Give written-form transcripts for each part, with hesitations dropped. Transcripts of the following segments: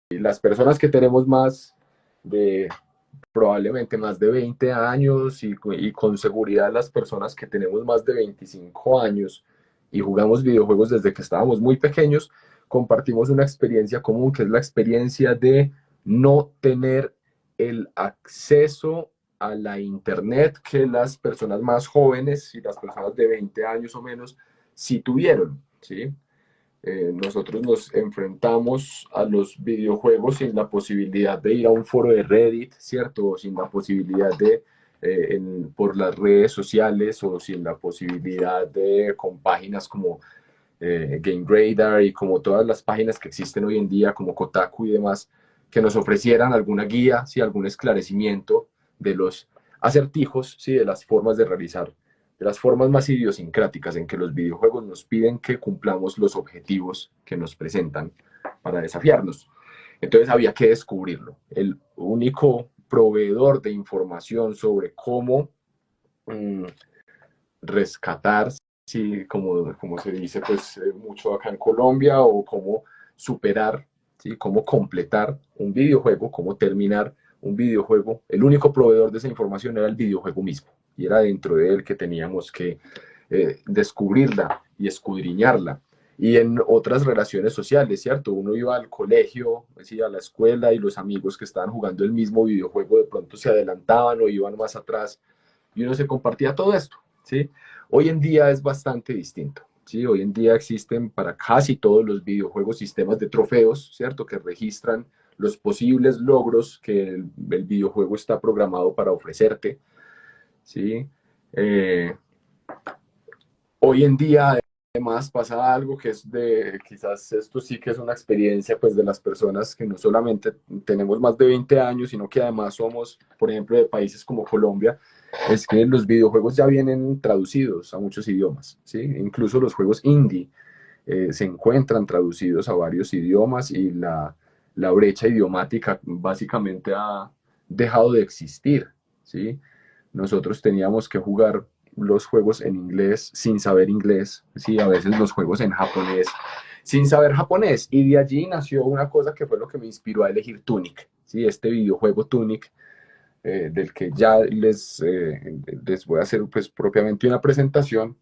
las personas que tenemos más de, probablemente más de 20 años y con seguridad las personas que tenemos más de 25 años y jugamos videojuegos desde que estábamos muy pequeños, compartimos una experiencia común que es la experiencia de no tener el acceso a la internet que las personas más jóvenes y las personas de 20 años o menos sí tuvieron, ¿sí? Nosotros nos enfrentamos a los videojuegos sin la posibilidad de ir a un foro de Reddit, ¿cierto? O sin la posibilidad de, por las redes sociales o sin la posibilidad de, con páginas como Game Radar y como todas las páginas que existen hoy en día, como Kotaku y demás, que nos ofrecieran alguna guía, ¿sí? Algún esclarecimiento de los acertijos, ¿sí? De las formas de realizar, de las formas más idiosincráticas en que los videojuegos nos piden que cumplamos los objetivos que nos presentan para desafiarnos. Entonces había que descubrirlo. El único proveedor de información sobre cómo rescatar, sí, como se dice pues mucho acá en Colombia, o cómo superar, ¿sí? Cómo completar un videojuego, cómo terminar un videojuego. El único proveedor de esa información era el videojuego mismo, y era dentro de él que teníamos que descubrirla y escudriñarla. Y en otras relaciones sociales, ¿cierto? Uno iba al colegio, ¿sí? A la escuela, y los amigos que estaban jugando el mismo videojuego de pronto se adelantaban o iban más atrás, y uno se compartía todo esto, ¿sí? Hoy en día es bastante distinto, ¿sí? Hoy en día existen para casi todos los videojuegos sistemas de trofeos, ¿cierto? Que registran los posibles logros que el videojuego está programado para ofrecerte, ¿sí? Eh, Hoy en día, además, pasa algo que es de, quizás esto sí que es una experiencia pues de las personas que no solamente tenemos más de 20 años, sino que además somos, por ejemplo, de países como Colombia, es que los videojuegos ya vienen traducidos a muchos idiomas, ¿sí? Incluso los juegos indie se encuentran traducidos a varios idiomas, y la brecha idiomática básicamente ha dejado de existir, ¿sí? Nosotros teníamos que jugar los juegos en inglés sin saber inglés, ¿sí? A veces los juegos en japonés sin saber japonés, y de allí nació una cosa que fue lo que me inspiró a elegir Tunic, ¿sí? Este videojuego Tunic, del que ya les voy a hacer pues propiamente una presentación,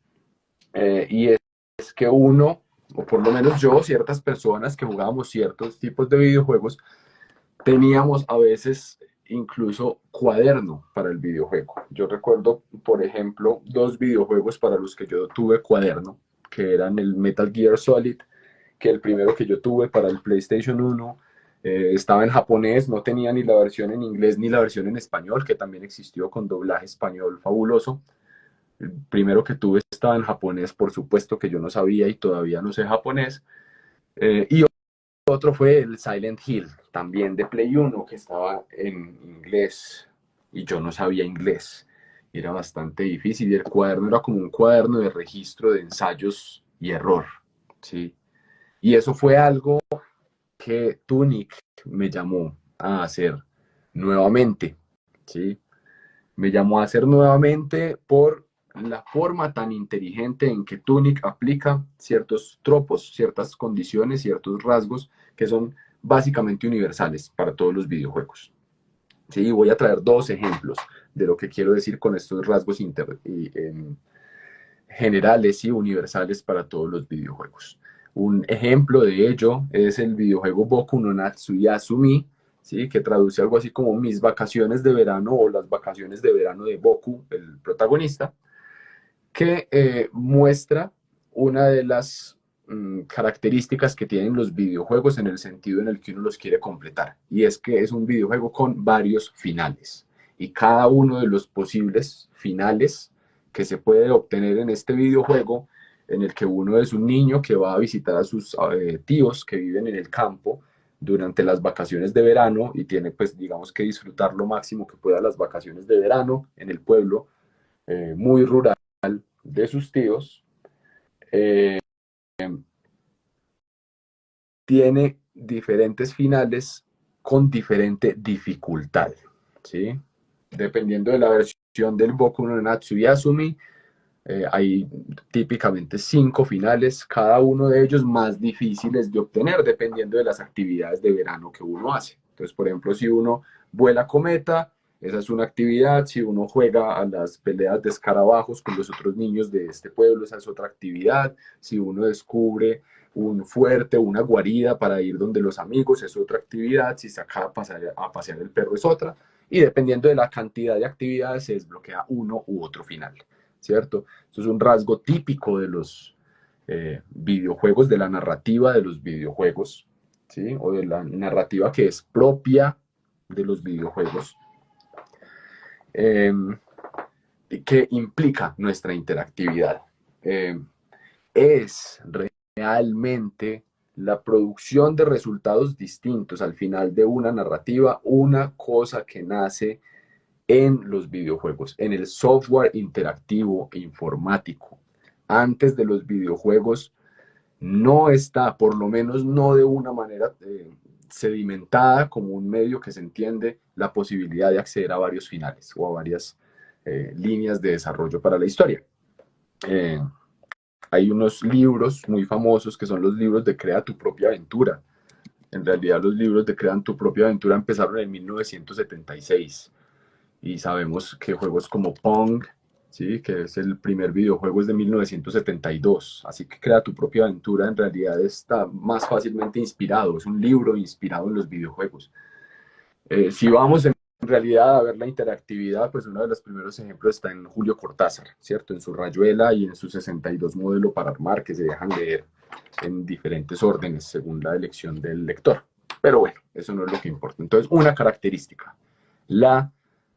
y es que uno, o por lo menos yo, ciertas personas que jugábamos ciertos tipos de videojuegos, teníamos a veces incluso cuaderno para el videojuego. Yo recuerdo, por ejemplo, dos videojuegos para los que yo tuve cuaderno, que eran el Metal Gear Solid, que el primero que yo tuve para el PlayStation 1 estaba en japonés, no tenía ni la versión en inglés ni la versión en español, que también existió con doblaje español fabuloso. El primero que tuve estaba en japonés, por supuesto que yo no sabía y todavía no sé japonés. Y otro fue el Silent Hill, también de Play 1, que estaba en inglés y yo no sabía inglés. Era bastante difícil, y el cuaderno era como un cuaderno de registro de ensayos y error, ¿sí? Y eso fue algo que Tunic me llamó a hacer nuevamente, ¿sí? Me llamó a hacer nuevamente por la forma tan inteligente en que Tunic aplica ciertos tropos, ciertas condiciones, ciertos rasgos que son básicamente universales para todos los videojuegos. Sí, voy a traer dos ejemplos de lo que quiero decir con estos rasgos generales y universales para todos los videojuegos. Un ejemplo de ello es el videojuego Boku no Natsuyasumi, ¿sí? Que traduce algo así como mis vacaciones de verano, o las vacaciones de verano de Boku, el protagonista, que muestra una de las características que tienen los videojuegos en el sentido en el que uno los quiere completar, y es que es un videojuego con varios finales, y cada uno de los posibles finales que se puede obtener en este videojuego, en el que uno es un niño que va a visitar a sus tíos que viven en el campo durante las vacaciones de verano, y tiene pues digamos que disfrutar lo máximo que pueda las vacaciones de verano en el pueblo muy rural de sus tíos. eh, Tiene diferentes finales con diferente dificultad, ¿sí? Dependiendo de la versión del Boku no Natsuyasumi, Hay típicamente 5 finales, cada uno de ellos más difíciles de obtener dependiendo de las actividades de verano que uno hace. Entonces, por ejemplo, si uno vuela cometa, esa es una actividad. Si uno juega a las peleas de escarabajos con los otros niños de este pueblo, esa es otra actividad. Si uno descubre un fuerte, una guarida para ir donde los amigos, es otra actividad. Si saca a pasear el perro, es otra. Y dependiendo de la cantidad de actividades, se desbloquea uno u otro final, ¿cierto? Eso es un rasgo típico de los videojuegos, de la narrativa de los videojuegos, ¿sí? O de la narrativa que es propia de los videojuegos, eh, que implica nuestra interactividad. Es realmente la producción de resultados distintos al final de una narrativa, una cosa que nace en los videojuegos, en el software interactivo e informático. Antes de los videojuegos no está, por lo menos no de una manera sedimentada como un medio que se entiende, la posibilidad de acceder a varios finales o a varias líneas de desarrollo para la historia. Eh, Hay unos libros muy famosos que son los libros de Crea tu propia aventura. En realidad los libros de Crea tu propia aventura empezaron en 1976 y sabemos que juegos como Pong, ¿sí? Que es el primer videojuego, es de 1972, así que Crea tu propia aventura en realidad está más fácilmente inspirado, es un libro inspirado en los videojuegos. Si vamos en realidad a ver la interactividad, pues uno de los primeros ejemplos está en Julio Cortázar, ¿cierto? En su Rayuela y en su 62 modelo para armar, que se dejan leer en diferentes órdenes según la elección del lector. Pero bueno, eso no es lo que importa. Entonces, una característica, la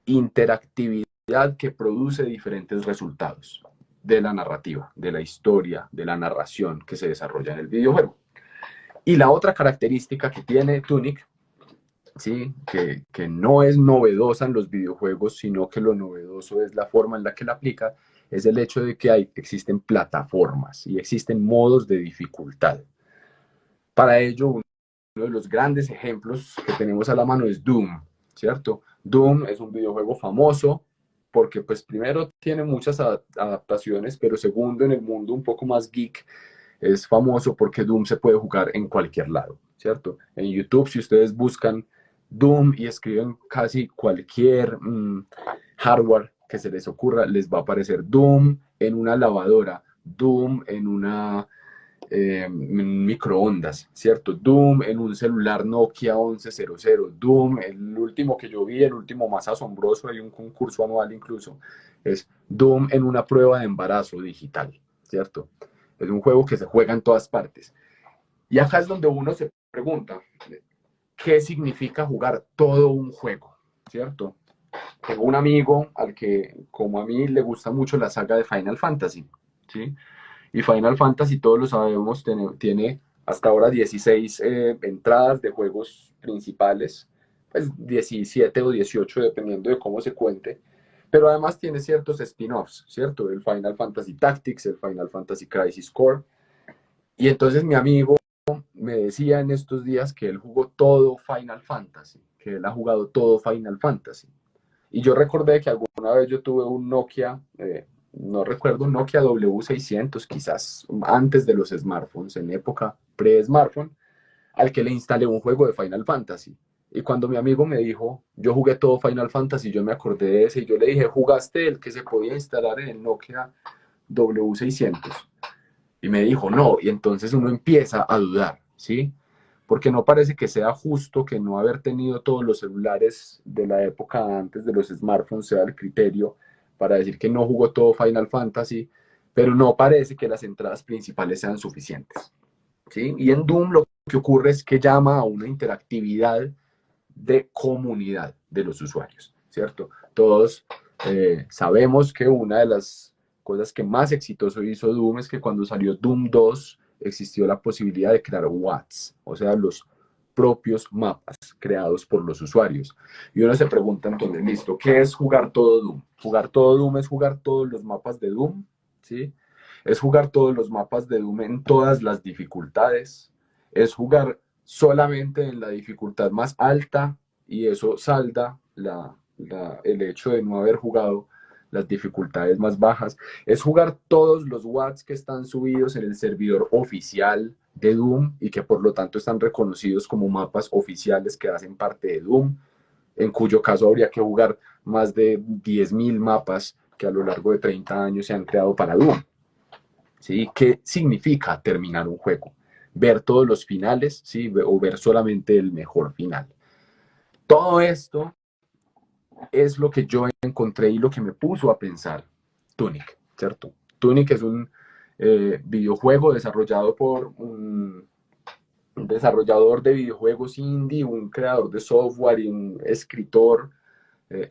interactividad que produce diferentes resultados de la narrativa, de la historia, de la narración que se desarrolla en el videojuego. Y la otra característica que tiene Tunic, ¿sí? Que no es novedosa en los videojuegos, sino que lo novedoso es la forma en la que la aplica, es el hecho de que existen plataformas y existen modos de dificultad. Para ello, uno de los grandes ejemplos que tenemos a la mano es Doom, ¿cierto? Doom es un videojuego famoso porque, pues, primero tiene muchas adaptaciones, pero segundo, en el mundo un poco más geek, es famoso porque Doom se puede jugar en cualquier lado, ¿cierto? En YouTube, si ustedes buscan Doom y escriben casi cualquier hardware que se les ocurra, les va a aparecer Doom en una lavadora, Doom en una microondas, ¿cierto? Doom en un celular Nokia 1100, Doom, el último que yo vi, el último más asombroso, hay un concurso anual incluso, es Doom en una prueba de embarazo digital, ¿cierto? Es un juego que se juega en todas partes. Y acá es donde uno se pregunta, ¿qué significa jugar todo un juego? ¿Cierto? Tengo un amigo al que, como a mí, le gusta mucho la saga de Final Fantasy, ¿sí? Y Final Fantasy, todos lo sabemos, tiene hasta ahora 16 entradas de juegos principales, pues 17 o 18 dependiendo de cómo se cuente, pero además tiene ciertos spin-offs, ¿cierto? El Final Fantasy Tactics, el Final Fantasy Crisis Core, y entonces mi amigo me decía en estos días que él jugó todo Final Fantasy, que él ha jugado todo Final Fantasy. Y yo recordé que alguna vez yo tuve un Nokia, no recuerdo, un Nokia W600, quizás antes de los smartphones, en época pre-smartphone, al que le instalé un juego de Final Fantasy. Y cuando mi amigo me dijo, yo jugué todo Final Fantasy, yo me acordé de ese y yo le dije, ¿jugaste el que se podía instalar en el Nokia W600? Y me dijo, no, y entonces uno empieza a dudar, ¿sí? Porque no parece que sea justo que no haber tenido todos los celulares de la época antes de los smartphones sea el criterio para decir que no jugó todo Final Fantasy, pero no parece que las entradas principales sean suficientes, ¿sí? Y en Doom lo que ocurre es que llama a una interactividad de comunidad de los usuarios, ¿cierto? Todos sabemos que una de las cosas que más exitoso hizo Doom es que cuando salió Doom 2 existió la posibilidad de crear WATs, o sea, los propios mapas creados por los usuarios. Y uno se pregunta entonces, listo, ¿qué es jugar todo Doom? Jugar todo Doom es jugar todos los mapas de Doom, ¿sí? Es jugar todos los mapas de Doom en todas las dificultades, es jugar solamente en la dificultad más alta y eso salda el hecho de no haber jugado las dificultades más bajas, es jugar todos los watts que están subidos en el servidor oficial de Doom y que por lo tanto están reconocidos como mapas oficiales que hacen parte de Doom, en cuyo caso habría que jugar más de 10.000 mapas que a lo largo de 30 años se han creado para Doom. ¿Sí? ¿Qué significa terminar un juego? Ver todos los finales, ¿sí? O ver solamente el mejor final. Todo esto es lo que yo encontré y lo que me puso a pensar Tunic, ¿cierto? Tunic es un videojuego desarrollado por un desarrollador de videojuegos indie, un creador de software y un escritor,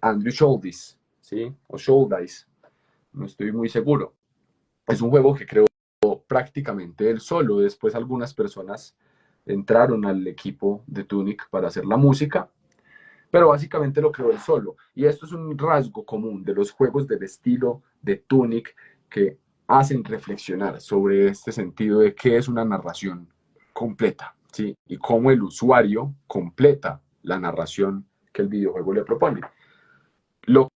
Andrew Shouldice, ¿sí? O Shouldice, no estoy muy seguro. Es un juego que creó prácticamente él solo. Después algunas personas entraron al equipo de Tunic para hacer la música, pero básicamente lo creó él solo. Y esto es un rasgo común de los juegos del estilo de Tunic que hacen reflexionar sobre este sentido de qué es una narración completa, ¿sí? Y cómo el usuario completa la narración que el videojuego le propone. Lo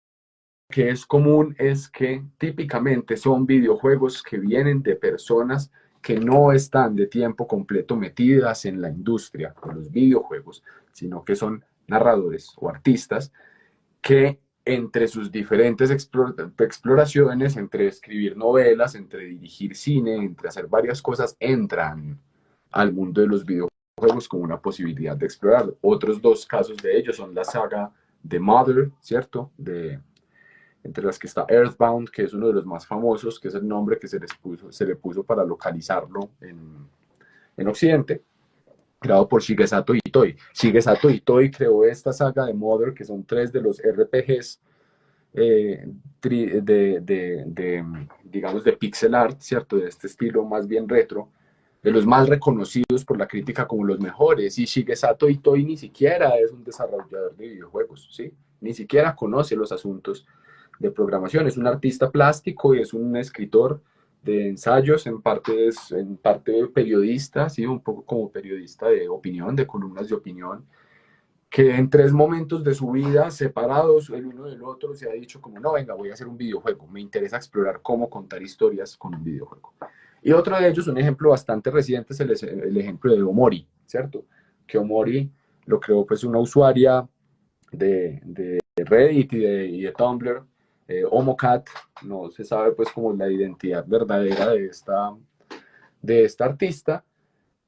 que es común es que típicamente son videojuegos que vienen de personas que no están de tiempo completo metidas en la industria de los videojuegos, sino que son narradores o artistas que entre sus diferentes exploraciones, entre escribir novelas, entre dirigir cine, entre hacer varias cosas, entran al mundo de los videojuegos como una posibilidad de explorar. Otros dos casos de ellos son la saga de Mother, ¿cierto? Entre las que está Earthbound, que es uno de los más famosos, que es el nombre que se le puso para localizarlo en Occidente, creado por Shigesato Itoi. Shigesato Itoi creó esta saga de Mother, que son 3 de los RPGs digamos, de pixel art, ¿cierto? De este estilo más bien retro, de los más reconocidos por la crítica como los mejores. Y Shigesato Itoi ni siquiera es un desarrollador de videojuegos, ¿sí? Ni siquiera conoce los asuntos de programación. Es un artista plástico y es un escritor de ensayos, en parte periodista, ¿sí? Un poco como periodista de opinión, de columnas de opinión, que en 3 momentos de su vida, separados el uno del otro, se ha dicho como, no, venga, voy a hacer un videojuego, me interesa explorar cómo contar historias con un videojuego. Y otro de ellos, un ejemplo bastante reciente, es el ejemplo de Omori, ¿cierto? Que Omori lo creó pues una usuaria de Reddit y de Tumblr, Homocat, no se sabe pues como la identidad verdadera de esta artista,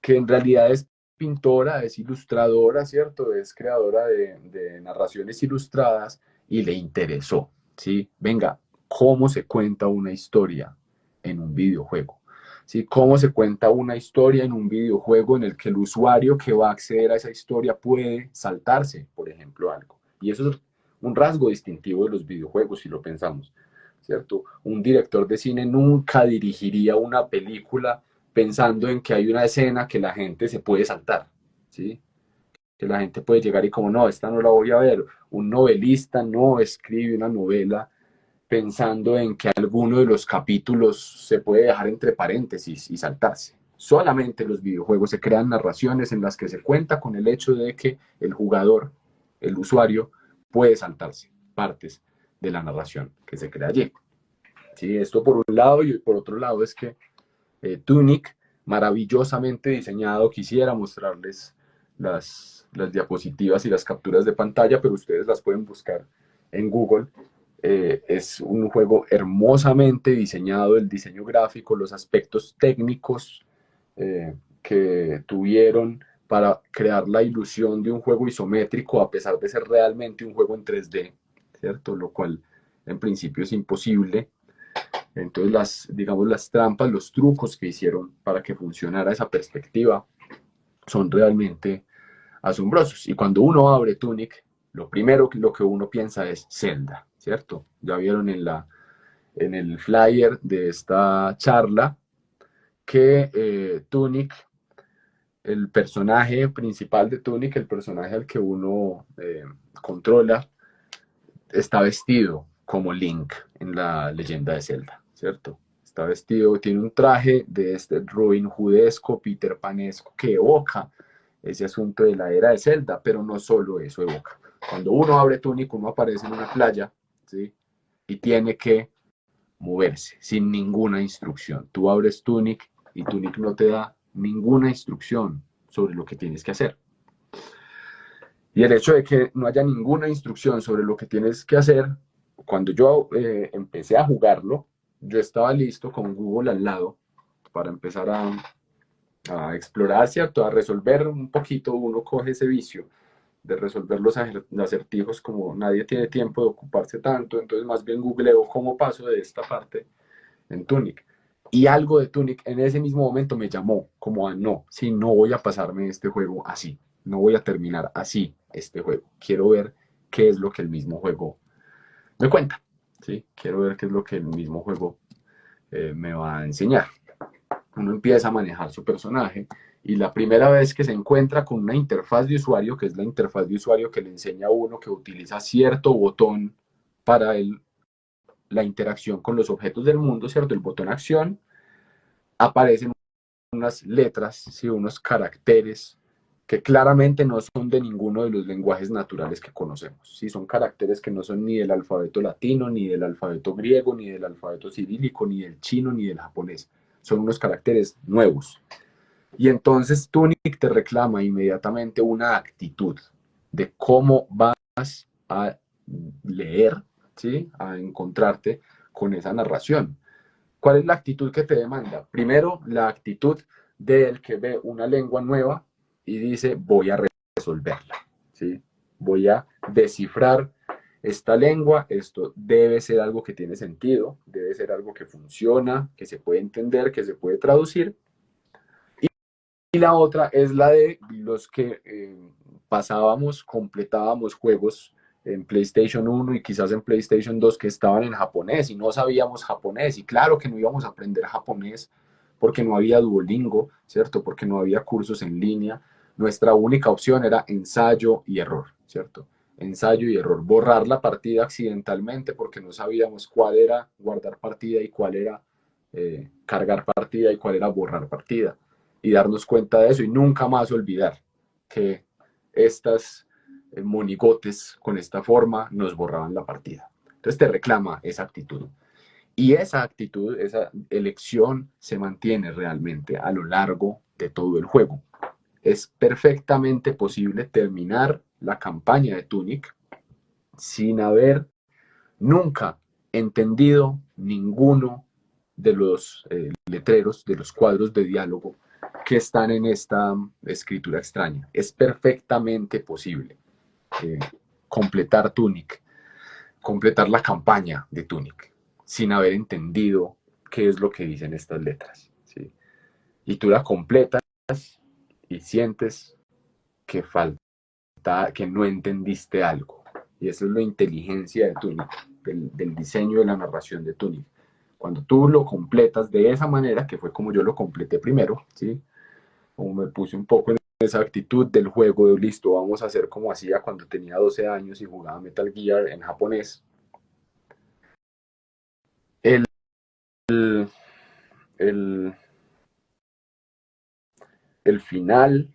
que en realidad es pintora, es ilustradora, ¿cierto? Es creadora de narraciones ilustradas y le interesó, ¿sí? Venga, ¿cómo se cuenta una historia en un videojuego? ¿Sí? ¿Cómo se cuenta una historia en un videojuego en el que el usuario que va a acceder a esa historia puede saltarse, por ejemplo, algo? Y eso es un rasgo distintivo de los videojuegos, si lo pensamos, ¿cierto? Un director de cine nunca dirigiría una película pensando en que hay una escena que la gente se puede saltar, ¿sí? Que la gente puede llegar y como, no, esta no la voy a ver. Un novelista no escribe una novela pensando en que alguno de los capítulos se puede dejar entre paréntesis y saltarse. Solamente en los videojuegos se crean narraciones en las que se cuenta con el hecho de que el jugador, el usuario, puede saltarse partes de la narración que se crea allí. Sí, esto por un lado, y por otro lado es que Tunic, maravillosamente diseñado. Quisiera mostrarles las diapositivas y las capturas de pantalla, pero ustedes las pueden buscar en Google. Es un juego hermosamente diseñado, el diseño gráfico, los aspectos técnicos que tuvieron para crear la ilusión de un juego isométrico, a pesar de ser realmente un juego en 3D, ¿cierto? Lo cual en principio es imposible. Entonces, digamos, las trampas, los trucos que hicieron para que funcionara esa perspectiva son realmente asombrosos. Y cuando uno abre Tunic, lo primero que, lo que uno piensa es Zelda, ¿cierto? Ya vieron en el flyer de esta charla que Tunic, el personaje principal de Tunic, el personaje al que uno controla, está vestido como Link en la leyenda de Zelda, ¿cierto? Está vestido, tiene un traje de este Robin Hoodesco, Peter Panesco, que evoca ese asunto de la era de Zelda, pero no solo eso evoca. Cuando uno abre Tunic, uno aparece en una playa, ¿sí? y tiene que moverse sin ninguna instrucción. Tú abres Tunic y Tunic no te da ninguna instrucción sobre lo que tienes que hacer. Y el hecho de que no haya ninguna instrucción sobre lo que tienes que hacer, cuando yo empecé a jugarlo, yo estaba listo con Google al lado para empezar a explorar, ¿cierto? A resolver un poquito. Uno coge ese vicio de resolver los acertijos, como nadie tiene tiempo de ocuparse tanto, entonces más bien googleo cómo paso de esta parte en Tunic. Y algo de Tunic en ese mismo momento me llamó como a no, sí, no voy a pasarme este juego así, no voy a terminar así este juego. Quiero ver qué es lo que el mismo juego me cuenta, ¿sí? Quiero ver qué es lo que el mismo juego me va a enseñar. Uno empieza a manejar su personaje y la primera vez que se encuentra con una interfaz de usuario, que es la interfaz de usuario que le enseña a uno que utiliza cierto botón para la interacción con los objetos del mundo, ¿cierto? El botón acción, aparecen unas letras, ¿sí? Unos caracteres que claramente no son de ninguno de los lenguajes naturales que conocemos. ¿Sí? Son caracteres que no son ni del alfabeto latino, ni del alfabeto griego, ni del alfabeto cirílico, ni del chino, ni del japonés. Son unos caracteres nuevos. Y entonces Tunic te reclama inmediatamente una actitud de cómo vas a leer, ¿sí? A encontrarte con esa narración. ¿Cuál es la actitud que te demanda? Primero, la actitud del que ve una lengua nueva y dice, voy a resolverla, ¿sí? Voy a descifrar esta lengua, esto debe ser algo que tiene sentido, debe ser algo que funciona, que se puede entender, que se puede traducir. Y la otra es la de los que completábamos juegos en PlayStation 1 y quizás en PlayStation 2 que estaban en japonés y no sabíamos japonés. Y claro que no íbamos a aprender japonés porque no había Duolingo, ¿cierto? Porque no había cursos en línea. Nuestra única opción era ensayo y error, ¿cierto? Ensayo y error. Borrar la partida accidentalmente porque no sabíamos cuál era guardar partida y cuál era cargar partida y cuál era borrar partida. Y darnos cuenta de eso y nunca más olvidar que estas monigotes con esta forma nos borraban la partida. Entonces te reclama esa actitud. Y esa actitud, esa elección se mantiene realmente a lo largo de todo el juego. Es perfectamente posible terminar la campaña de Tunic sin haber nunca entendido ninguno de los letreros, de los cuadros de diálogo que están en esta escritura extraña. Es perfectamente posible eh, completar Tunic, completar la campaña de Tunic, sin haber entendido qué es lo que dicen estas letras. ¿Sí? Y tú la completas y sientes que falta, que no entendiste algo. Y esa es la inteligencia de Tunic, del diseño de la narración de Tunic. Cuando tú lo completas de esa manera, que fue como yo lo completé primero, ¿sí? Como me puse un poco en esa actitud del juego de listo, vamos a hacer como hacía cuando tenía 12 años y jugaba Metal Gear en japonés. El, el, el final,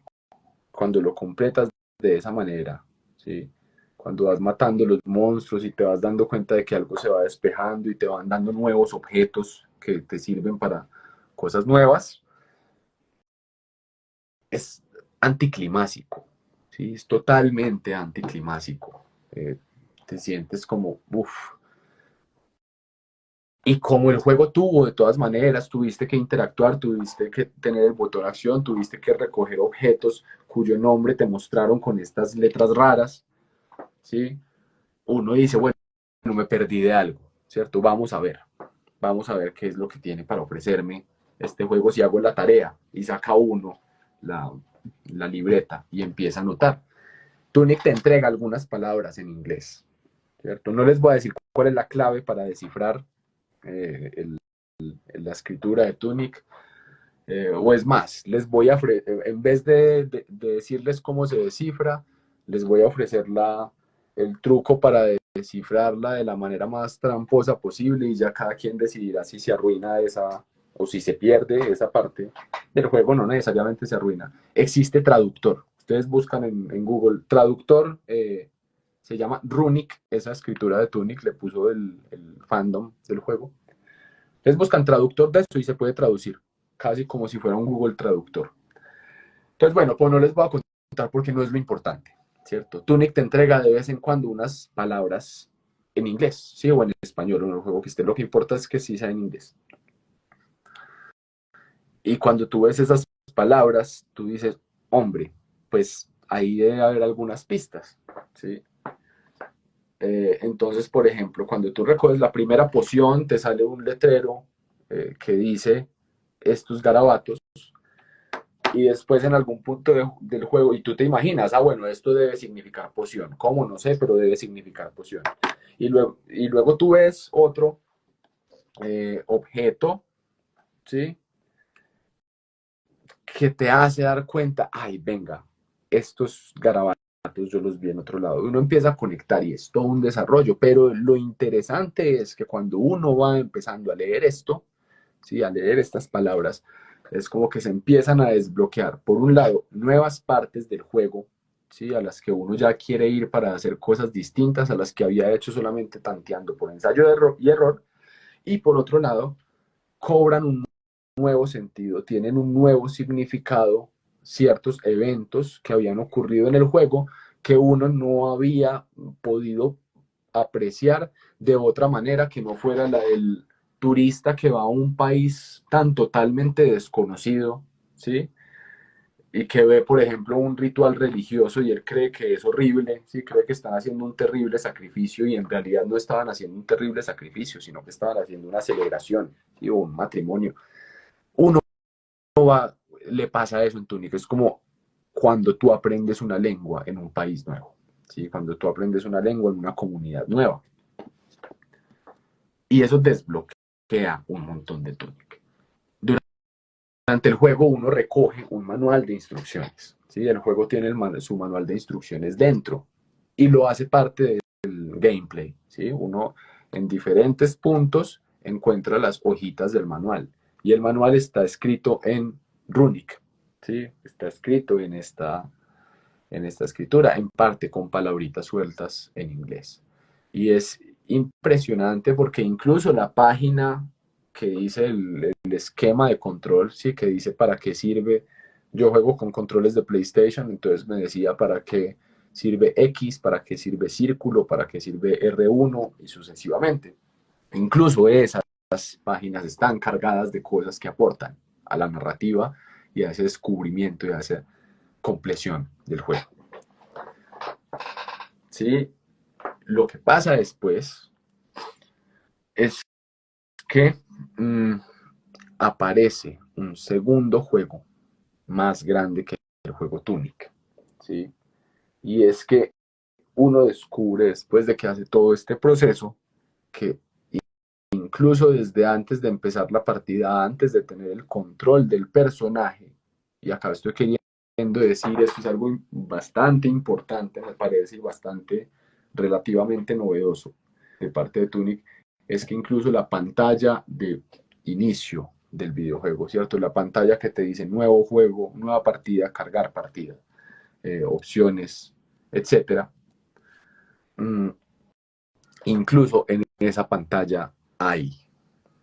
cuando lo completas de esa manera, ¿sí? Cuando vas matando los monstruos y te vas dando cuenta de que algo se va despejando y te van dando nuevos objetos que te sirven para cosas nuevas, es anticlimático, ¿sí? Es totalmente anticlimático. Te sientes como, uff. Y como el juego tuvo, de todas maneras, tuviste que interactuar, tuviste que tener el botón acción, tuviste que recoger objetos cuyo nombre te mostraron con estas letras raras, ¿sí? Uno dice, bueno, no me perdí de algo, ¿cierto? Vamos a ver qué es lo que tiene para ofrecerme este juego si hago la tarea y saca uno la, la libreta y empieza a anotar. Tunic te entrega algunas palabras en inglés, ¿cierto? No les voy a decir cuál es la clave para descifrar la escritura de Tunic, o es más, les voy a en vez de decirles cómo se descifra, les voy a ofrecer el truco para descifrarla de la manera más tramposa posible y ya cada quien decidirá si se arruina esa o si se pierde esa parte del juego, no necesariamente se arruina. Existe traductor. Ustedes buscan en Google traductor se llama Runic, esa escritura de Tunic le puso el fandom del juego. Entonces buscan traductor de esto y se puede traducir, casi como si fuera un Google Traductor. Entonces, bueno, pues no les voy a contar porque no es lo importante, ¿cierto? Tunic te entrega de vez en cuando unas palabras en inglés, ¿sí? O en español, o en el juego que esté. Lo que importa es que sí sea en inglés. Y cuando tú ves esas palabras, tú dices, hombre, pues ahí debe haber algunas pistas, ¿sí? Entonces, por ejemplo, cuando tú recoges la primera poción, te sale un letrero que dice estos garabatos, y después en algún punto del juego, y tú te imaginas, ah, bueno, esto debe significar poción. ¿Cómo? No sé, pero debe significar poción. Y luego tú ves otro objeto, ¿sí? Que te hace dar cuenta, ay, venga, estos garabatos yo los vi en otro lado. Uno empieza a conectar y es todo un desarrollo, pero lo interesante es que cuando uno va empezando a leer esto, ¿sí? A leer estas palabras, es como que se empiezan a desbloquear, por un lado, nuevas partes del juego, ¿sí? A las que uno ya quiere ir para hacer cosas distintas a las que había hecho solamente tanteando por ensayo y error, y por otro lado, cobran un nuevo sentido, tienen un nuevo significado, ciertos eventos que habían ocurrido en el juego que uno no había podido apreciar de otra manera que no fuera la del turista que va a un país tan totalmente desconocido, ¿sí? Y que ve, por ejemplo, un ritual religioso y él cree que es horrible, ¿sí? Cree que están haciendo un terrible sacrificio y en realidad no estaban haciendo un terrible sacrificio, sino que estaban haciendo una celebración, ¿sí? O un matrimonio. Uno le pasa eso en Túnica, es como cuando tú aprendes una lengua en un país nuevo, ¿sí? Cuando tú aprendes una lengua en una comunidad nueva. Y eso desbloquea un montón de Túnica. Durante el juego uno recoge un manual de instrucciones, ¿sí? El juego tiene su manual de instrucciones dentro y lo hace parte del gameplay, ¿sí? Uno en diferentes puntos encuentra las hojitas del manual y el manual está escrito en Runic, ¿sí? Está escrito en esta escritura, en parte con palabritas sueltas en inglés. Y es impresionante porque incluso la página que dice el esquema de control, sí, que dice para qué sirve. Yo juego con controles de PlayStation, entonces me decía para qué sirve X, para qué sirve círculo, para qué sirve R1 y sucesivamente. Incluso esas páginas están cargadas de cosas que aportan a la narrativa y a ese descubrimiento y a esa compleción del juego. ¿Sí? Lo que pasa después es que aparece un segundo juego más grande que el juego Tunic, ¿sí? Y es que uno descubre después de que hace todo este proceso que incluso desde antes de empezar la partida, antes de tener el control del personaje, y acá estoy queriendo decir, esto es algo bastante importante, me parece, y bastante relativamente novedoso de parte de Tunic, es que incluso la pantalla de inicio del videojuego, ¿cierto? La pantalla que te dice nuevo juego, nueva partida, cargar partida, opciones, etcétera. Incluso en esa pantalla hay,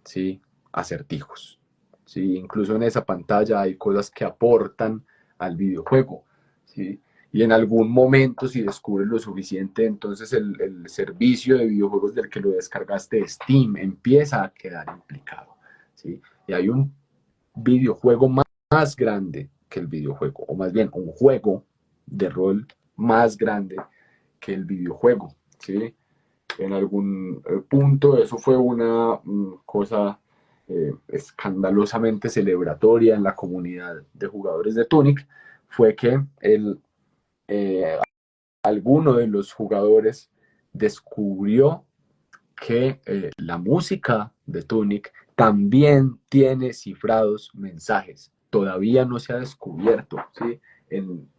¿sí? Acertijos, ¿sí? Incluso en esa pantalla hay cosas que aportan al videojuego, ¿sí? Y en algún momento, si descubres lo suficiente, entonces el servicio de videojuegos del que lo descargaste, Steam, empieza a quedar implicado, ¿sí? Y hay un videojuego más grande que el videojuego, o más bien un juego de rol más grande que el videojuego, ¿sí? En algún punto eso fue una cosa escandalosamente celebratoria en la comunidad de jugadores de Tunic, fue que eh, alguno de los jugadores descubrió que la música de Tunic también tiene cifrados mensajes. Todavía no se ha descubierto, ¿sí?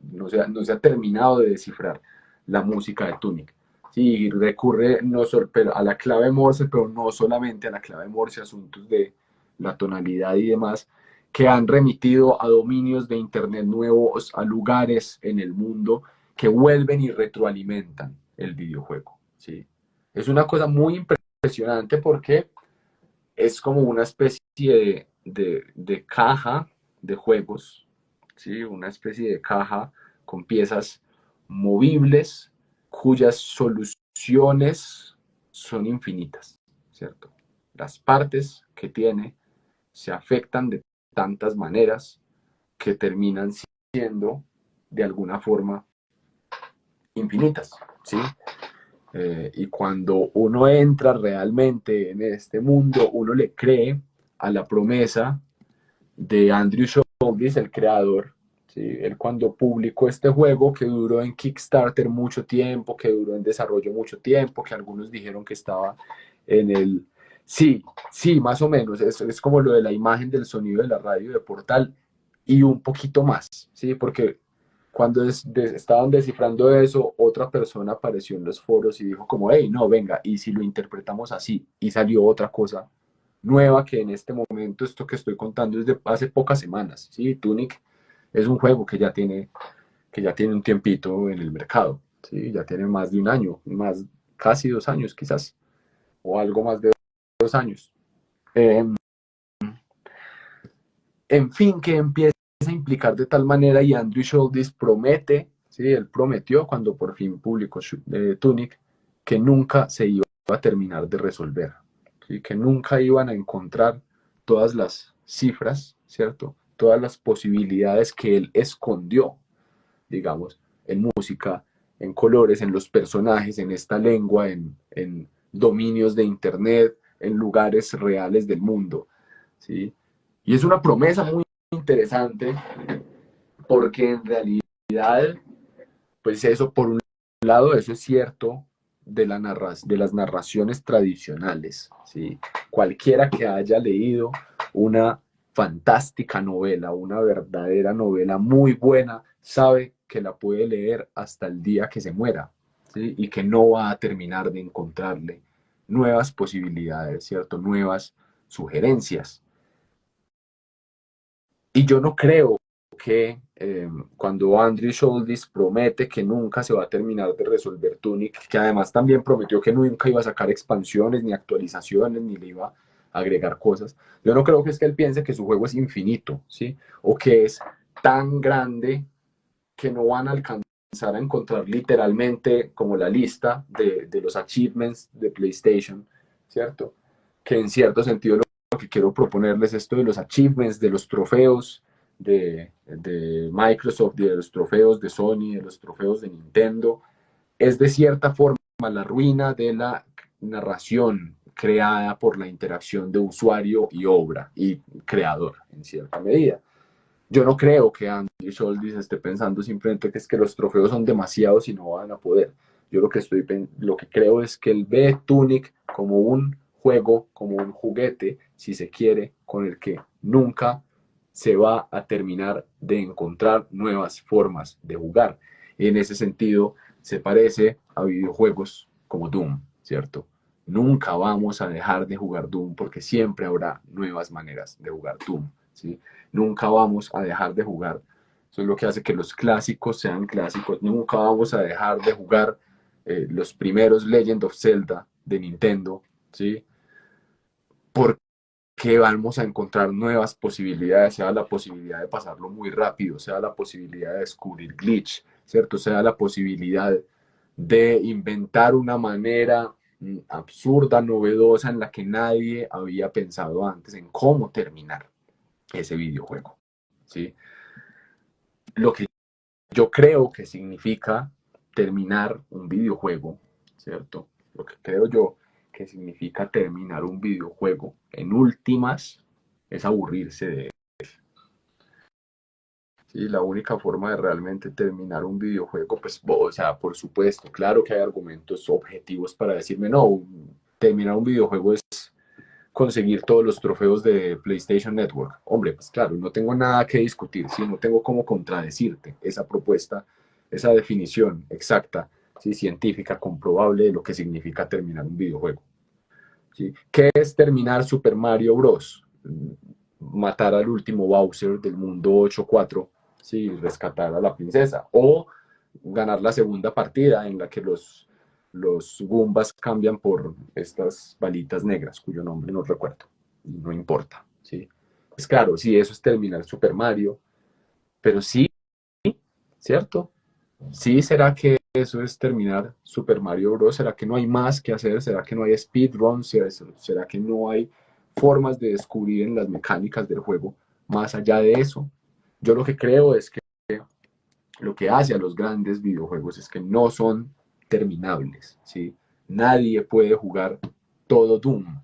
No se ha terminado de descifrar la música de Tunic. Sí, recurre no solo a la clave Morse, pero no solamente a la clave Morse, asuntos de la tonalidad y demás, que han remitido a dominios de Internet nuevos, a lugares en el mundo que vuelven y retroalimentan el videojuego, ¿sí? Es una cosa muy impresionante porque es como una especie de caja de juegos, ¿sí? Una especie de caja con piezas movibles cuyas soluciones son infinitas, ¿cierto? Las partes que tiene se afectan de tantas maneras que terminan siendo de alguna forma infinitas, ¿sí? Y cuando uno entra realmente en este mundo, uno le cree a la promesa de Andrew Schultz, el creador. ¿Sí? Él cuando publicó este juego que duró en Kickstarter mucho tiempo, que duró en desarrollo mucho tiempo, que algunos dijeron que estaba en el... Sí, sí, más o menos. Es como lo de la imagen del sonido de la radio de Portal y un poquito más, ¿sí? Porque cuando estaban descifrando eso, otra persona apareció en los foros y dijo como, hey, no, venga, y si lo interpretamos así, y salió otra cosa nueva que en este momento, esto que estoy contando es de hace pocas semanas, ¿sí? Tunic es un juego que ya tiene un tiempito en el mercado, ¿sí? Ya tiene más de un año, más, casi 2 años quizás, o algo más de 2 años. Eh, en fin, que empieza a implicar de tal manera y Andrew Schultz promete, ¿sí? Él prometió cuando por fin publicó Tunic que nunca se iba a terminar de resolver, ¿sí? Que nunca iban a encontrar todas las cifras, ¿cierto? Todas las posibilidades que él escondió, digamos, en música, en colores, en los personajes, en esta lengua, en dominios de Internet, en lugares reales del mundo, ¿sí? Y es una promesa muy interesante porque en realidad, pues eso por un lado, eso es cierto de las narraciones tradicionales, ¿sí? Cualquiera que haya leído una fantástica novela, una verdadera novela muy buena, sabe que la puede leer hasta el día que se muera, ¿sí? Y que no va a terminar de encontrarle nuevas posibilidades, ¿cierto? Nuevas sugerencias. Y yo no creo que cuando Andrew Schultz promete que nunca se va a terminar de resolver Tunic, que además también prometió que nunca iba a sacar expansiones, ni actualizaciones, ni le iba a agregar cosas, yo no creo que es que él piense que su juego es infinito, ¿sí? O que es tan grande que no van a alcanzar a encontrar literalmente como la lista de los achievements de PlayStation, ¿cierto? Que en cierto sentido lo que quiero proponerles es esto de los achievements, de los trofeos de Microsoft, de los trofeos de Sony, de los trofeos de Nintendo, es de cierta forma la ruina de la narración creada por la interacción de usuario y obra y creador en cierta medida. Yo no creo que Andy Schultz esté pensando simplemente que es que los trofeos son demasiados y no van a poder. Yo lo que creo es que él ve Tunic como un juego, como un juguete, si se quiere, con el que nunca se va a terminar de encontrar nuevas formas de jugar. En ese sentido, se parece a videojuegos como Doom, ¿cierto? Nunca vamos a dejar de jugar Doom porque siempre habrá nuevas maneras de jugar Doom, ¿sí? Nunca vamos a dejar de jugar. Eso es lo que hace que los clásicos sean clásicos. Nunca vamos a dejar de jugar los primeros Legend of Zelda de Nintendo, ¿sí? Porque vamos a encontrar nuevas posibilidades, sea la posibilidad de pasarlo muy rápido, sea la posibilidad de descubrir glitch, ¿cierto? Sea la posibilidad de inventar una manera absurda, novedosa, en la que nadie había pensado antes en cómo terminar ese videojuego, ¿sí? Lo que yo creo que significa terminar un videojuego, ¿cierto? Lo que creo yo que significa terminar un videojuego, en últimas, es aburrirse de él. Sí, la única forma de realmente terminar un videojuego, pues, o sea, por supuesto, claro que hay argumentos objetivos para decirme, no, terminar un videojuego es conseguir todos los trofeos de PlayStation Network. Hombre, pues claro, no tengo nada que discutir, ¿sí? No tengo cómo contradecirte esa propuesta, esa definición exacta, ¿sí? Científica, comprobable de lo que significa terminar un videojuego. ¿Sí? ¿Qué es terminar Super Mario Bros? Matar al último Bowser del mundo 8-4, ¿sí? Rescatar a la princesa. O ganar la segunda partida en la que los los Goombas cambian por estas balitas negras, cuyo nombre no recuerdo, y no importa, ¿sí? Pues claro, sí, eso es terminar Super Mario, pero sí, ¿cierto? Sí, ¿será que eso es terminar Super Mario Bros? ¿Será que no hay más que hacer? ¿Será que no hay speedruns? ¿Será que no hay formas de descubrir en las mecánicas del juego más allá de eso? Yo lo que creo es que lo que hace a los grandes videojuegos es que no son terminables, ¿sí? Nadie puede jugar todo Doom,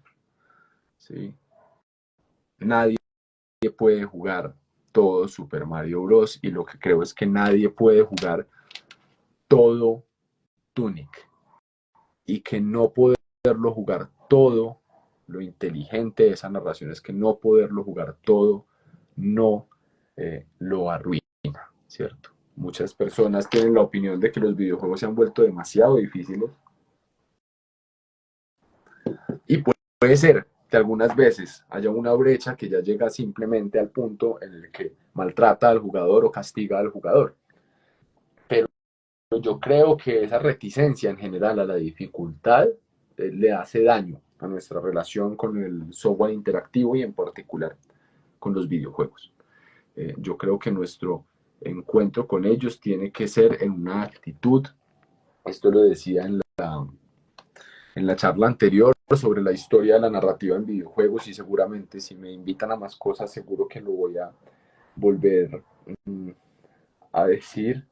¿sí? Nadie puede jugar todo Super Mario Bros. Y lo que creo es que nadie puede jugar todo Tunic. Y que no poderlo jugar todo, lo inteligente de esa narración es que no poderlo jugar todo no lo arruina, ¿cierto? Muchas personas tienen la opinión de que los videojuegos se han vuelto demasiado difíciles y puede ser que algunas veces haya una brecha que ya llega simplemente al punto en el que maltrata al jugador o castiga al jugador. Pero yo creo que esa reticencia en general a la dificultad le hace daño a nuestra relación con el software interactivo y en particular con los videojuegos. Yo creo que nuestro encuentro con ellos tiene que ser en una actitud, esto lo decía en la charla anterior sobre la historia de la narrativa en videojuegos y seguramente si me invitan a más cosas seguro que lo voy a volver a decir.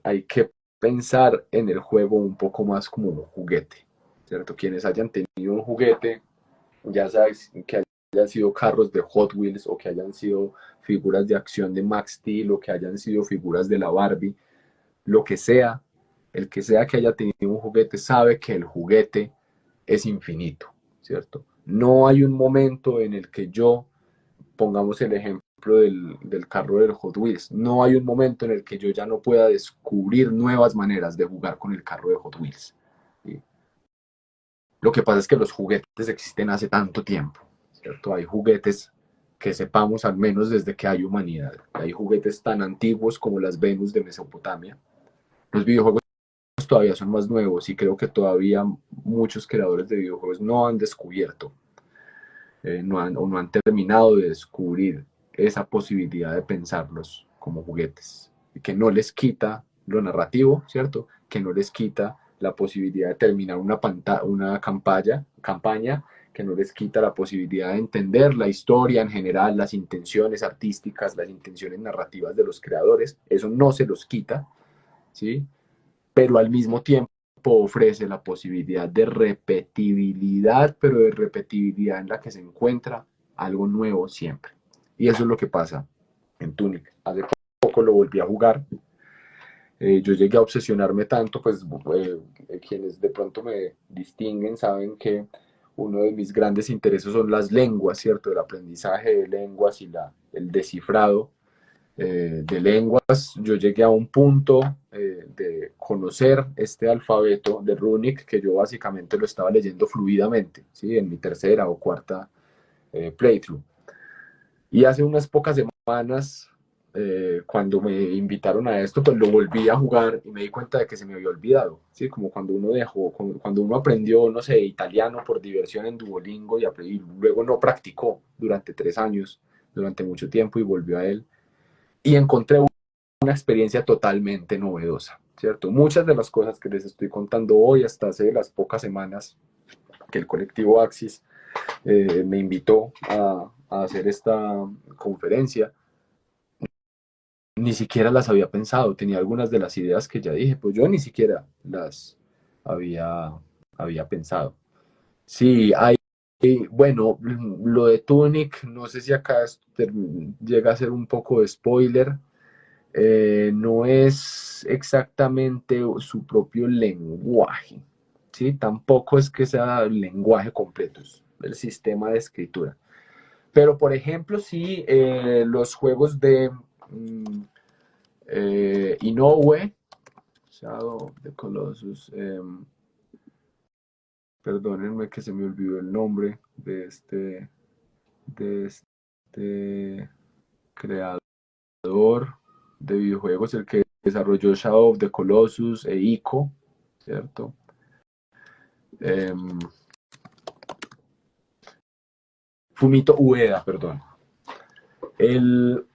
Hay que pensar en el juego un poco más como un juguete, ¿cierto? Quienes hayan tenido un juguete, ya sabes que hayan sido carros de Hot Wheels o que hayan sido figuras de acción de Max Steel o que hayan sido figuras de la Barbie, lo que sea, el que sea que haya tenido un juguete sabe que el juguete es infinito, ¿cierto? No hay un momento en el que yo, pongamos el ejemplo del carro del Hot Wheels, no hay un momento en el que yo ya no pueda descubrir nuevas maneras de jugar con el carro de Hot Wheels. ¿Sí? Lo que pasa es que los juguetes existen hace tanto tiempo, ¿cierto? Hay juguetes que sepamos al menos desde que hay humanidad. Hay juguetes tan antiguos como las Venus de Mesopotamia. Los videojuegos todavía son más nuevos y creo que todavía muchos creadores de videojuegos no han descubierto o no han terminado de descubrir esa posibilidad de pensarlos como juguetes, que no les quita lo narrativo, ¿cierto? Que no les quita la posibilidad de terminar una campaña, que no les quita la posibilidad de entender la historia en general, las intenciones artísticas, las intenciones narrativas de los creadores, eso no se los quita, ¿sí? Pero al mismo tiempo ofrece la posibilidad de repetibilidad, pero de repetibilidad en la que se encuentra algo nuevo siempre. Y eso es lo que pasa en Tunic. Hace poco lo volví a jugar. Yo llegué a obsesionarme tanto, pues quienes de pronto me distinguen saben que uno de mis grandes intereses son las lenguas, ¿cierto? El aprendizaje de lenguas y el descifrado de lenguas. Yo llegué a un punto de conocer este alfabeto de Runic que yo básicamente lo estaba leyendo fluidamente, ¿sí? En mi tercera o cuarta playthrough. Y hace unas pocas semanas, cuando me invitaron a esto, pues lo volví a jugar y me di cuenta de que se me había olvidado, ¿sí? Como cuando uno dejó, cuando uno aprendió, no sé, italiano por diversión en Duolingo y luego no practicó durante 3 años, durante mucho tiempo y volvió a él y encontré una experiencia totalmente novedosa, ¿cierto? Muchas de las cosas que les estoy contando hoy, hasta hace las pocas semanas que el colectivo Axis me invitó a hacer esta conferencia, ni siquiera las había pensado, tenía algunas de las ideas que ya dije, pues yo ni siquiera las había, había pensado. Sí, hay, bueno, lo de Tunic, no sé si acá llega a ser un poco de spoiler, no es exactamente su propio lenguaje, ¿sí? Tampoco es que sea el lenguaje completo, es el sistema de escritura. Pero, por ejemplo, sí, los juegos de Inoue, Shadow of the Colossus, perdónenme que se me olvidó el nombre de este creador de videojuegos, el que desarrolló Shadow of the Colossus e Ico, ¿cierto? Eh, Fumito Ueda, perdón. El,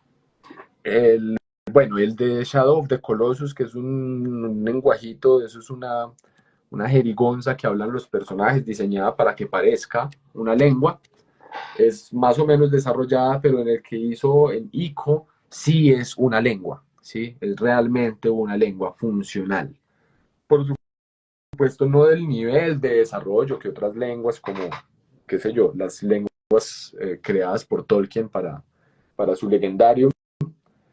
el, bueno, el de Shadow of the Colossus, que es un lenguajito, eso es una jerigonza que hablan los personajes, diseñada para que parezca una lengua. Es más o menos desarrollada, pero en el que hizo en ICO sí es una lengua, ¿sí? Es realmente una lengua funcional. Por supuesto, no del nivel de desarrollo que otras lenguas como, qué sé yo, las lenguas creadas por Tolkien para su legendario,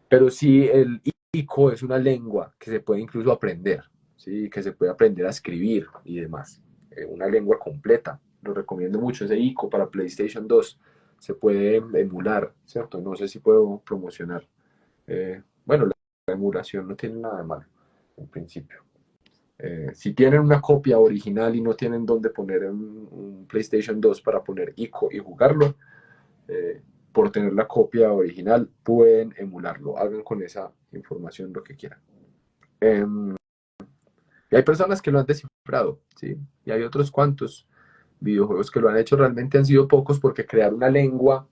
pero sí el ICO es una lengua que se puede incluso aprender, ¿sí? Que se puede aprender a escribir y demás. Una lengua completa. Lo recomiendo mucho, ese ICO para PlayStation 2. Se puede emular, ¿cierto? No sé si puedo promocionar. Bueno, la emulación no tiene nada de malo, en principio. Si tienen una copia original y no tienen dónde poner un PlayStation 2 para poner ICO y jugarlo, por tener la copia original, pueden emularlo. Hagan con esa información lo que quieran. Y hay personas que lo han descifrado, ¿sí? Y hay otros cuantos videojuegos que lo han hecho. Realmente han sido pocos porque crear una lengua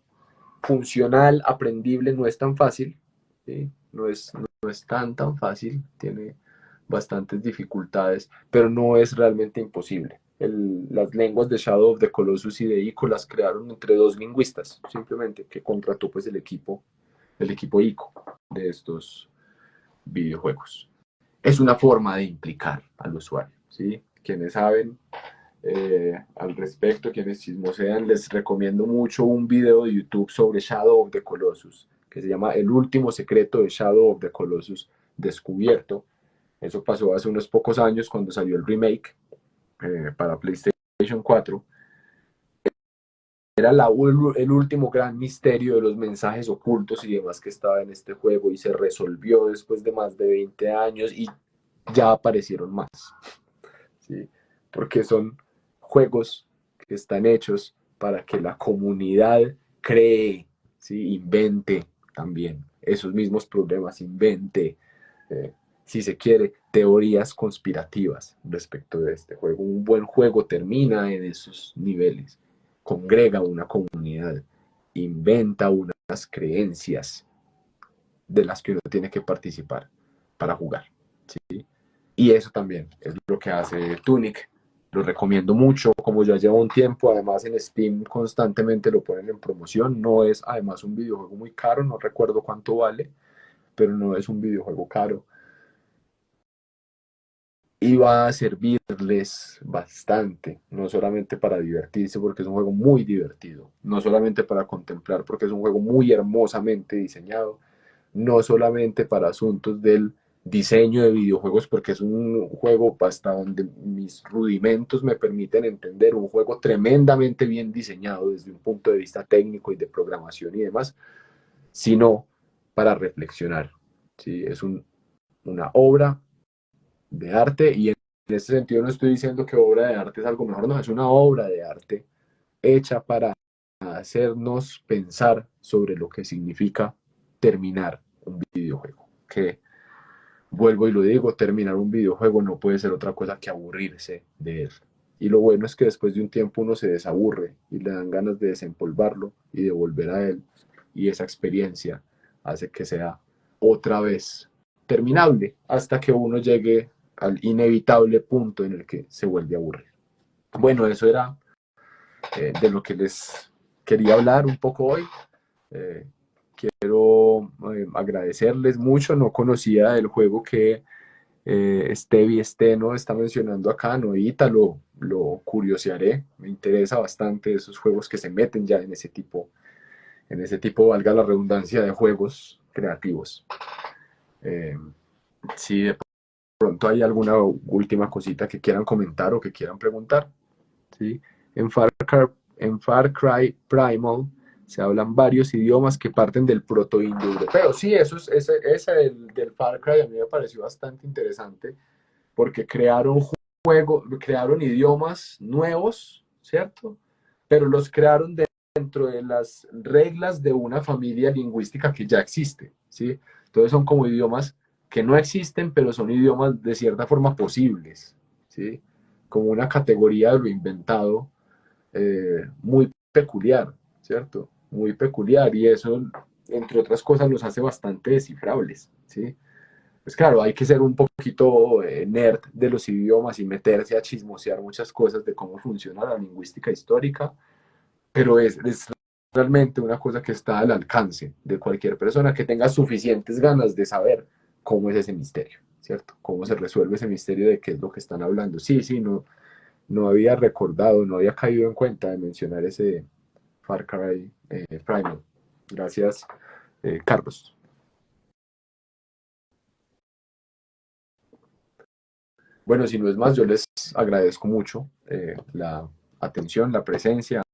funcional, aprendible, no es tan fácil, ¿sí? No es tan fácil. Tiene bastantes dificultades, pero no es realmente imposible. Las lenguas de Shadow of the Colossus y de ICO las crearon entre dos lingüistas, simplemente, que contrató pues el equipo ICO de estos videojuegos. Es una forma de implicar al usuario, ¿sí? Quienes saben al respecto, quienes chismosean, les recomiendo mucho un video de YouTube sobre Shadow of the Colossus, que se llama El último secreto de Shadow of the Colossus descubierto. Eso pasó hace unos pocos años cuando salió el remake para PlayStation 4. Era el último gran misterio de los mensajes ocultos y demás que estaba en este juego y se resolvió después de más de 20 años y ya aparecieron más, ¿sí? Porque son juegos que están hechos para que la comunidad cree, ¿sí? Invente también esos mismos problemas, invente eh, si se quiere, teorías conspirativas respecto de este juego. Un buen juego termina en esos niveles, congrega una comunidad, inventa unas creencias de las que uno tiene que participar para jugar, ¿sí? Y eso también es lo que hace Tunic. Lo recomiendo mucho, como ya lleva un tiempo, además en Steam constantemente lo ponen en promoción. No es además un videojuego muy caro, no recuerdo cuánto vale, pero no es un videojuego caro y va a servirles bastante, no solamente para divertirse, porque es un juego muy divertido, no solamente para contemplar, porque es un juego muy hermosamente diseñado, no solamente para asuntos del diseño de videojuegos, porque es un juego hasta donde mis rudimentos me permiten entender, un juego tremendamente bien diseñado desde un punto de vista técnico y de programación y demás, sino para reflexionar. ¿Sí? Es una obra de arte y en ese sentido no estoy diciendo que obra de arte es algo mejor, no, es una obra de arte hecha para hacernos pensar sobre lo que significa terminar un videojuego. Que vuelvo y lo digo, terminar un videojuego no puede ser otra cosa que aburrirse de él. Y lo bueno es que después de un tiempo uno se desaburre y le dan ganas de desempolvarlo y de volver a él. Y esa experiencia hace que sea otra vez terminable hasta que uno llegue al inevitable punto en el que se vuelve a aburrir. Bueno, eso era de lo que les quería hablar un poco hoy. Eh, Quiero agradecerles mucho. No conocía el juego que Stevie Steno está mencionando acá, Noita, lo curiosearé. Me interesa bastante esos juegos que se meten ya en ese tipo, valga la redundancia, de juegos creativos. Eh, si de pronto hay alguna última cosita que quieran comentar o que quieran preguntar. ¿Sí? En Far Cry Primal se hablan varios idiomas que parten del proto-indoeuropeo. Sí, ese del Far Cry a mí me pareció bastante interesante porque crearon idiomas nuevos, ¿cierto? Pero los crearon dentro de las reglas de una familia lingüística que ya existe, ¿sí? Entonces son como idiomas que no existen, pero son idiomas de cierta forma posibles, ¿sí? Como una categoría de lo inventado muy peculiar, ¿cierto? Muy peculiar y eso, entre otras cosas, nos hace bastante descifrables, ¿sí? Pues claro, hay que ser un poquito nerd de los idiomas y meterse a chismosear muchas cosas de cómo funciona la lingüística histórica, pero es realmente una cosa que está al alcance de cualquier persona que tenga suficientes ganas de saber cómo es ese misterio, ¿cierto? Cómo se resuelve ese misterio de qué es lo que están hablando. Sí, sí, no, no había recordado, no había caído en cuenta de mencionar ese Far Cry Primal. Gracias, Carlos. Bueno, si no es más, yo les agradezco mucho la atención, la presencia.